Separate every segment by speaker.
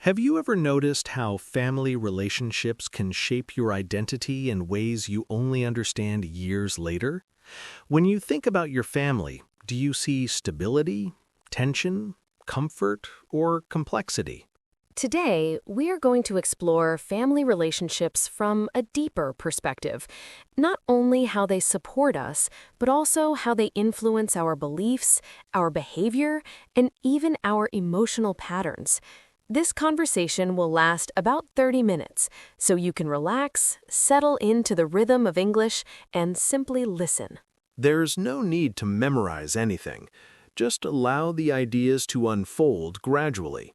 Speaker 1: Have you ever noticed how family relationships can shape your identity in ways you only understand years later? When you think about your family, do you see stability, tension, comfort, or complexity?
Speaker 2: Today, we're going to explore family relationships from a deeper perspective. Not only how they support us, but also how they influence our beliefs, our behavior, and even our emotional patterns. This conversation will last about 30 minutes, so you can relax, settle into the rhythm of English, and simply listen.
Speaker 1: There's no need to memorize anything. Just allow the ideas to unfold gradually.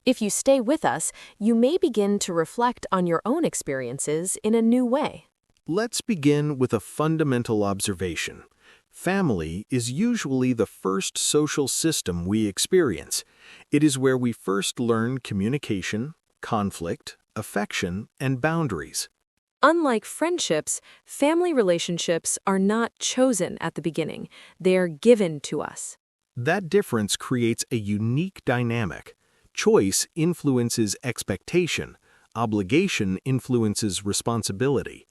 Speaker 2: If you stay with us, you may begin to reflect on your own experiences in a new way.
Speaker 1: Let's begin with a fundamental observation. Family is usually the first social system we experience. It is where we first learn communication, conflict, affection, and boundaries.
Speaker 2: Unlike friendships, family relationships are not chosen at the beginning. They're given to us.
Speaker 1: That difference creates a unique dynamic. Choice influences expectation. Obligation influences responsibility.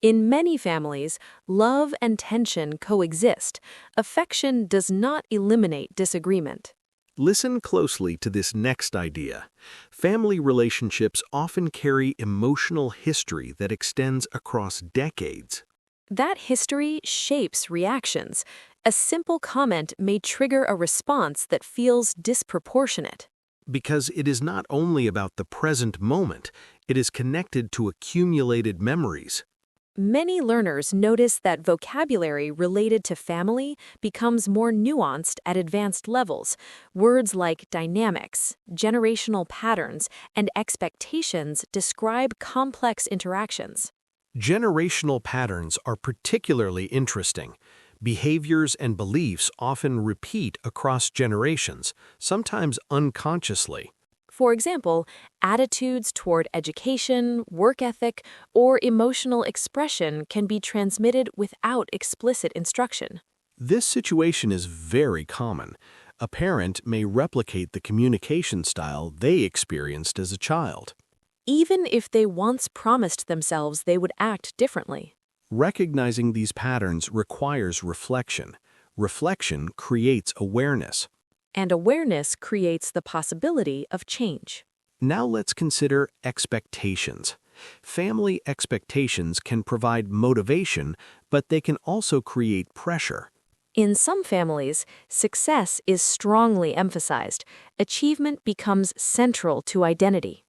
Speaker 2: In many families, love and tension coexist. Affection does not eliminate disagreement.
Speaker 1: Listen closely to this next idea. Family relationships often carry emotional history that extends across decades.
Speaker 2: That history shapes reactions. A simple comment may trigger a response that feels disproportionate.
Speaker 1: Because it is not only about the present moment, it is connected to accumulated memories.
Speaker 2: Many learners notice that vocabulary related to family becomes more nuanced at advanced levels. Words like dynamics, generational patterns, and expectations describe complex interactions.
Speaker 1: Generational patterns are particularly interesting. Behaviors and beliefs often repeat across generations, sometimes unconsciously.
Speaker 2: For example, attitudes toward education, work ethic, or emotional expression can be transmitted without explicit instruction.
Speaker 1: This situation is very common. A parent may replicate the communication style they experienced as a child.
Speaker 2: Even if they once promised themselves they would act differently.
Speaker 1: Recognizing these patterns requires reflection. Reflection creates awareness.
Speaker 2: And awareness creates the possibility of change.
Speaker 1: Now let's consider expectations. Family expectations can provide motivation, but they can also create pressure.
Speaker 2: In some families, success is strongly emphasized. Achievement becomes central to identity.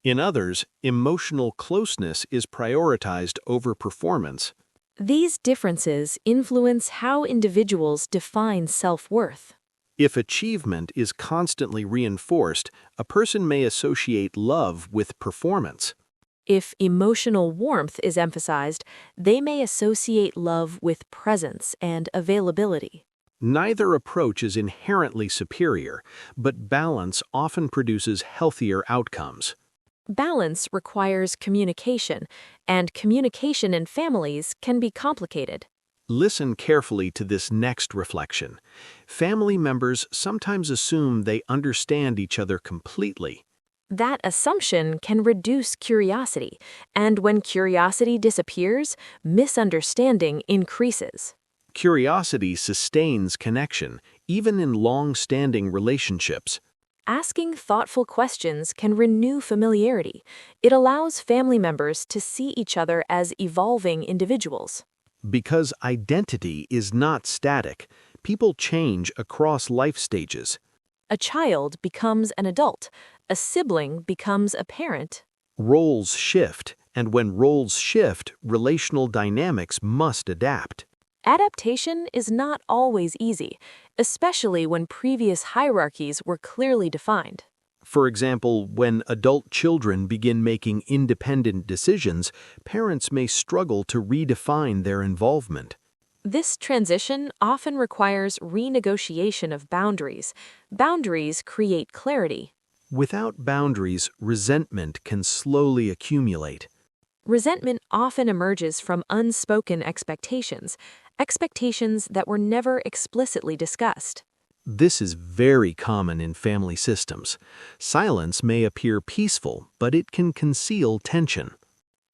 Speaker 1: In others, emotional closeness is prioritized over performance.
Speaker 2: These differences influence how individuals define self-worth.
Speaker 1: If achievement is constantly reinforced, a person may associate love with performance.
Speaker 2: If emotional warmth is emphasized, they may associate love with presence and availability.
Speaker 1: Neither approach is inherently superior, but balance often produces healthier outcomes.
Speaker 2: Balance requires communication, and communication in families can be complicated.
Speaker 1: Listen carefully to this next reflection. Family members sometimes assume they understand each other completely.
Speaker 2: That assumption can reduce curiosity, and when curiosity disappears, misunderstanding increases.
Speaker 1: Curiosity sustains connection, even in long-standing relationships.
Speaker 2: Asking thoughtful questions can renew familiarity. It allows family members to see each other as evolving individuals.
Speaker 1: Because identity is not static, people change across life stages.
Speaker 2: A child becomes an adult. A sibling becomes a parent.
Speaker 1: Roles shift, and when roles shift, relational dynamics must adapt.
Speaker 2: Adaptation is not always easy, especially when previous hierarchies were clearly defined.
Speaker 1: For example, when adult children begin making independent decisions, parents may struggle to redefine their involvement.
Speaker 2: This transition often requires renegotiation of boundaries. Boundaries create clarity.
Speaker 1: Without boundaries, resentment can slowly accumulate.
Speaker 2: Resentment often emerges from unspoken expectations, expectations that were never explicitly discussed.
Speaker 1: This is very common in family systems. Silence may appear peaceful, but it can conceal tension.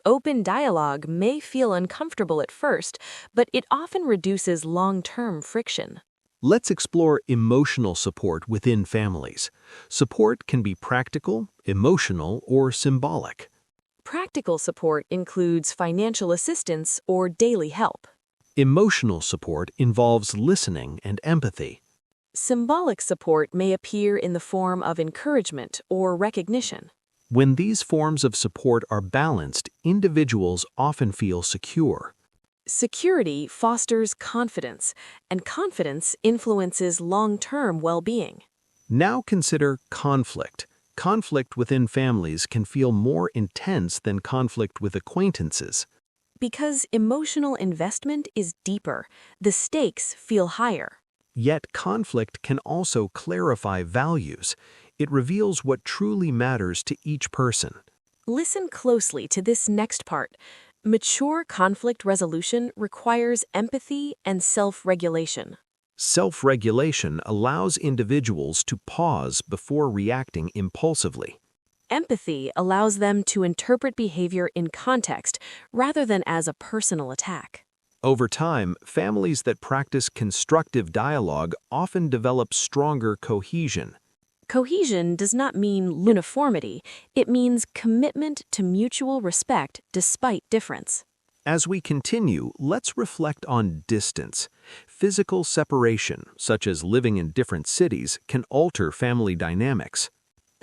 Speaker 2: Open dialogue may feel uncomfortable at first, but it often reduces long-term friction.
Speaker 1: Let's explore emotional support within families. Support can be practical, emotional, or symbolic.
Speaker 2: Practical support includes financial assistance or daily help.
Speaker 1: Emotional support involves listening and empathy.
Speaker 2: Symbolic support may appear in the form of encouragement or recognition.
Speaker 1: When these forms of support are balanced, individuals often feel secure.
Speaker 2: Security fosters confidence, and confidence influences long-term well-being.
Speaker 1: Now consider conflict. Conflict within families can feel more intense than conflict with acquaintances.
Speaker 2: Because emotional investment is deeper, the stakes feel higher.
Speaker 1: Yet conflict can also clarify values. It reveals what truly matters to each person.
Speaker 2: Listen closely to this next part. Mature conflict resolution requires empathy and self-regulation.
Speaker 1: Self-regulation allows individuals to pause before reacting impulsively.
Speaker 2: Empathy allows them to interpret behavior in context rather than as a personal attack.
Speaker 1: Over time, families that practice constructive dialogue often develop stronger cohesion.
Speaker 2: Cohesion does not mean uniformity, it means commitment to mutual respect despite difference.
Speaker 1: As we continue, let's reflect on distance. Physical separation, such as living in different cities, can alter family dynamics.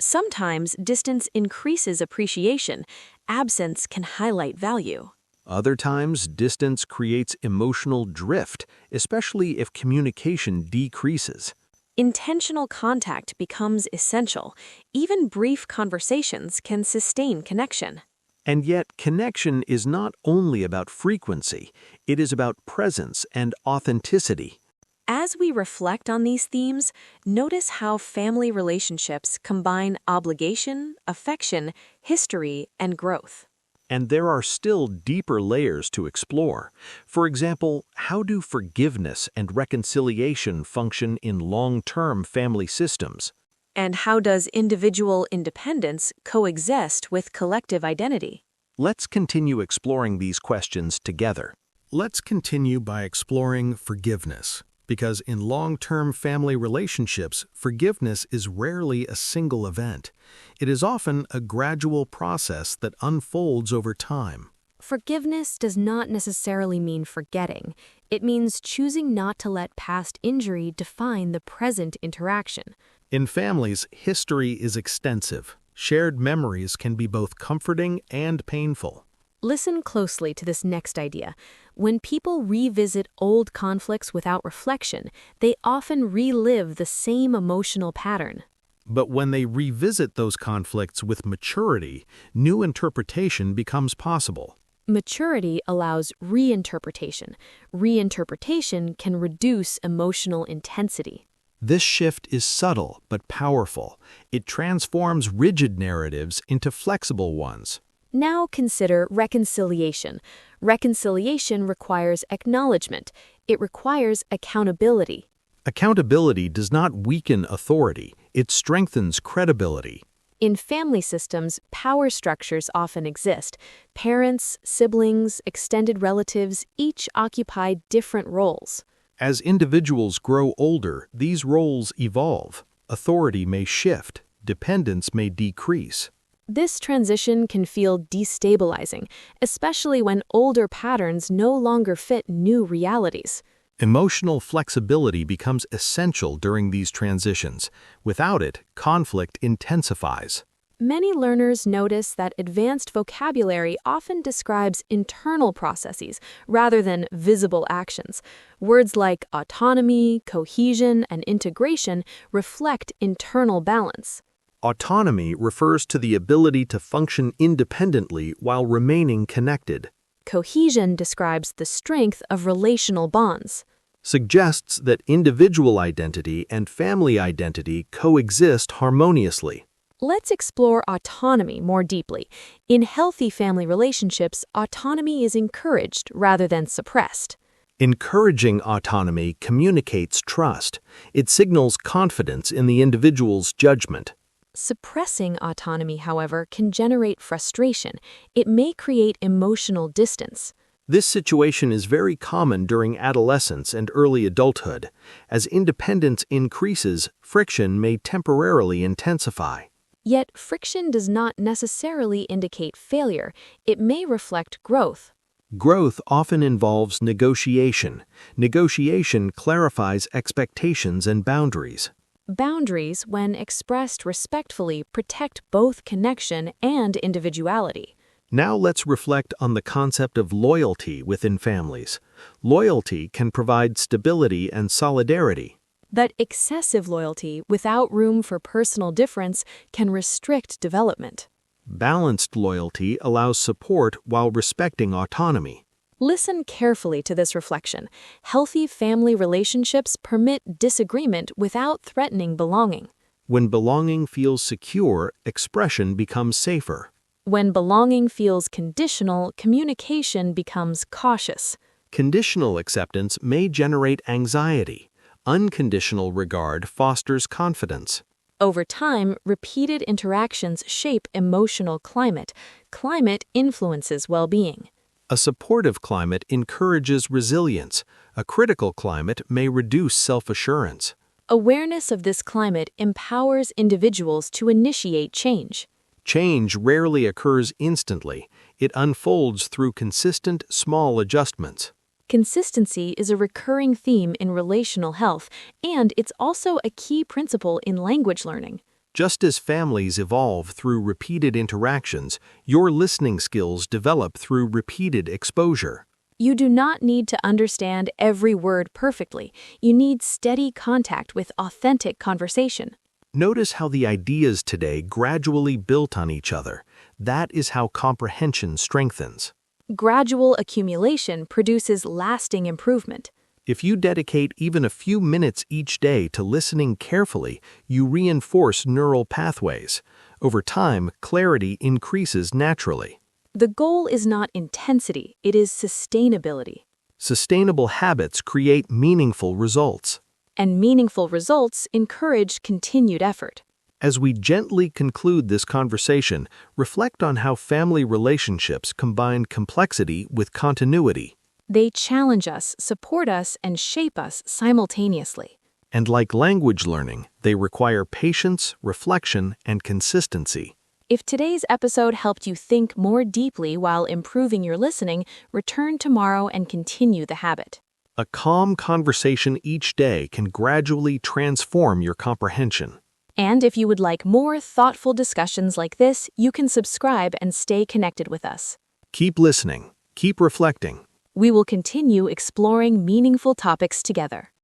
Speaker 2: Sometimes distance increases appreciation, absence can highlight value.
Speaker 1: Other times, distance creates emotional drift, especially if communication decreases.
Speaker 2: Intentional contact becomes essential. Even brief conversations can sustain connection.
Speaker 1: And yet, connection is not only about frequency, it is about presence and authenticity.
Speaker 2: As we reflect on these themes, notice how family relationships combine obligation, affection, history, and growth.
Speaker 1: And there are still deeper layers to explore. For example, how do forgiveness and reconciliation function in long-term family systems?
Speaker 2: And how does individual independence coexist with collective identity?
Speaker 1: Let's continue exploring these questions together. Let's continue by exploring forgiveness, because in long-term family relationships, forgiveness is rarely a single event. It is often a gradual process that unfolds over time.
Speaker 2: Forgiveness does not necessarily mean forgetting. It means choosing not to let past injury define the present interaction.
Speaker 1: In families, history is extensive. Shared memories can be both comforting and painful.
Speaker 2: Listen closely to this next idea. When people revisit old conflicts without reflection, they often relive the same emotional pattern.
Speaker 1: But when they revisit those conflicts with maturity, new interpretation becomes possible.
Speaker 2: Maturity allows reinterpretation. Reinterpretation can reduce emotional intensity.
Speaker 1: This shift is subtle but powerful. It transforms rigid narratives into flexible ones.
Speaker 2: Now consider reconciliation. Reconciliation requires acknowledgement. It requires accountability.
Speaker 1: Accountability does not weaken authority, it strengthens credibility.
Speaker 2: In family systems, power structures often exist. Parents, siblings, extended relatives each occupy different roles.
Speaker 1: As individuals grow older, these roles evolve. Authority may shift, dependence may decrease.
Speaker 2: This transition can feel destabilizing, especially when older patterns no longer fit new realities.
Speaker 1: Emotional flexibility becomes essential during these transitions. Without it, conflict intensifies.
Speaker 2: Many learners notice that advanced vocabulary often describes internal processes rather than visible actions. Words like autonomy, cohesion, and integration reflect internal balance.
Speaker 1: Autonomy refers to the ability to function independently while remaining connected.
Speaker 2: Cohesion describes the strength of relational bonds.
Speaker 1: Suggests that individual identity and family identity coexist harmoniously.
Speaker 2: Let's explore autonomy more deeply. In healthy family relationships, autonomy is encouraged rather than suppressed.
Speaker 1: Encouraging autonomy communicates trust. It signals confidence in the individual's judgment.
Speaker 2: Suppressing autonomy, however, can generate frustration. It may create emotional distance.
Speaker 1: This situation is very common during adolescence and early adulthood. As independence increases, friction may temporarily intensify.
Speaker 2: Yet, friction does not necessarily indicate failure. It may reflect growth.
Speaker 1: Growth often involves negotiation. Negotiation clarifies expectations and boundaries.
Speaker 2: Boundaries, when expressed respectfully, protect both connection and individuality.
Speaker 1: Now let's reflect on the concept of loyalty within families. Loyalty can provide stability and solidarity.
Speaker 2: But excessive loyalty, without room for personal difference, can restrict development.
Speaker 1: Balanced loyalty allows support while respecting autonomy.
Speaker 2: Listen carefully to this reflection. Healthy family relationships permit disagreement without threatening belonging.
Speaker 1: When belonging feels secure, expression becomes safer.
Speaker 2: When belonging feels conditional, communication becomes cautious.
Speaker 1: Conditional acceptance may generate anxiety. Unconditional regard fosters confidence.
Speaker 2: Over time, repeated interactions shape emotional climate. Climate influences well-being.
Speaker 1: A supportive climate encourages resilience. A critical climate may reduce self-assurance.
Speaker 2: Awareness of this climate empowers individuals to initiate change.
Speaker 1: Change rarely occurs instantly. It unfolds through consistent, small adjustments.
Speaker 2: Consistency is a recurring theme in relational health, and it's also a key principle in language learning.
Speaker 1: Just as families evolve through repeated interactions, your listening skills develop through repeated exposure.
Speaker 2: You do not need to understand every word perfectly. You need steady contact with authentic conversation.
Speaker 1: Notice how the ideas today gradually built on each other. That is how comprehension strengthens.
Speaker 2: Gradual accumulation produces lasting improvement.
Speaker 1: If you dedicate even a few minutes each day to listening carefully, you reinforce neural pathways. Over time, clarity increases naturally.
Speaker 2: The goal is not intensity, it is sustainability.
Speaker 1: Sustainable habits create meaningful results.
Speaker 2: And meaningful results encourage continued effort.
Speaker 1: As we gently conclude this conversation, reflect on how family relationships combine complexity with continuity.
Speaker 2: They challenge us, support us, and shape us simultaneously.
Speaker 1: And like language learning, they require patience, reflection, and consistency.
Speaker 2: If today's episode helped you think more deeply while improving your listening, return tomorrow and continue the habit.
Speaker 1: A calm conversation each day can gradually transform your comprehension.
Speaker 2: And if you would like more thoughtful discussions like this, you can subscribe and stay connected with us.
Speaker 1: Keep listening. Keep reflecting.
Speaker 2: We will continue exploring meaningful topics together.